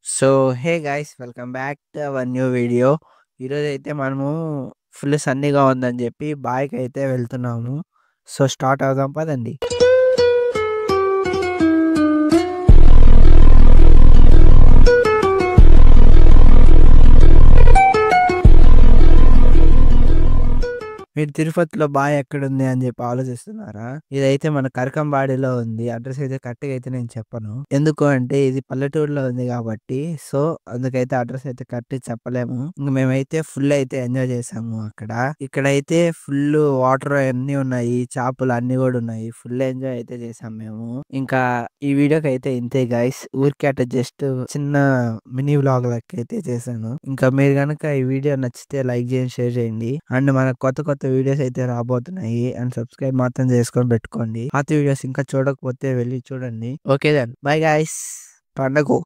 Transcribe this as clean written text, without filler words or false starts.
So, hey guys welcome back to our new video. ఈరోజైతే మనము full సన్నీగా ఉందని చెప్పి బాయ్‌కైతే వెళ్తున్నాము. సో, స్టార్ట్ అవుదాం పదండి. మీరు తిరుపతిలో బాయ్ ఎక్కడుంది అని చెప్పి ఆలోచిస్తున్నారా? ఇదైతే మన కరకంబాడిలో ఉంది. అడ్రెస్ అయితే కరెక్ట్‌గా అయితే నేను చెప్పను. ఎందుకు అంటే ఇది పల్లెటూరులో ఉంది కాబట్టి. సో, అందుకైతే అడ్రెస్ అయితే కరెక్ట్‌గా చెప్పలేము. ఇంక మేమైతే ఫుల్ అయితే ఎంజాయ్ చేసాము అక్కడ. ఇక్కడైతే ఫుల్లు వాటర్ అయన్నీ ఉన్నాయి. చేపలు అన్నీ గూడా ఉన్నాయి. ఫుల్ ఎంజాయ్ అయితే చేసాం మేము. ఇంకా ఈ వీడియోకైతే ఇంతే గైస్. ఊరికే అట్ట జస్ట్ చిన్న మినీ వ్లాగ్ లెక్కైతే చేశాను. ఇంకా మీరు గనక ఈ వీడియో నచ్చితే లైక్ చేయండి, షేర్ చేయండి. అండ్ మనకు కొత్త వీడియోస్ అయితే రాబోతున్నాయి. అండ్ సబ్స్క్రైబ్ మాత్రం చేసుకొని పెట్టుకోండి. పాత వీడియోస్ ఇంకా చూడకపోతే వెళ్ళి చూడండి. Okay then. Bye guys. పండగో.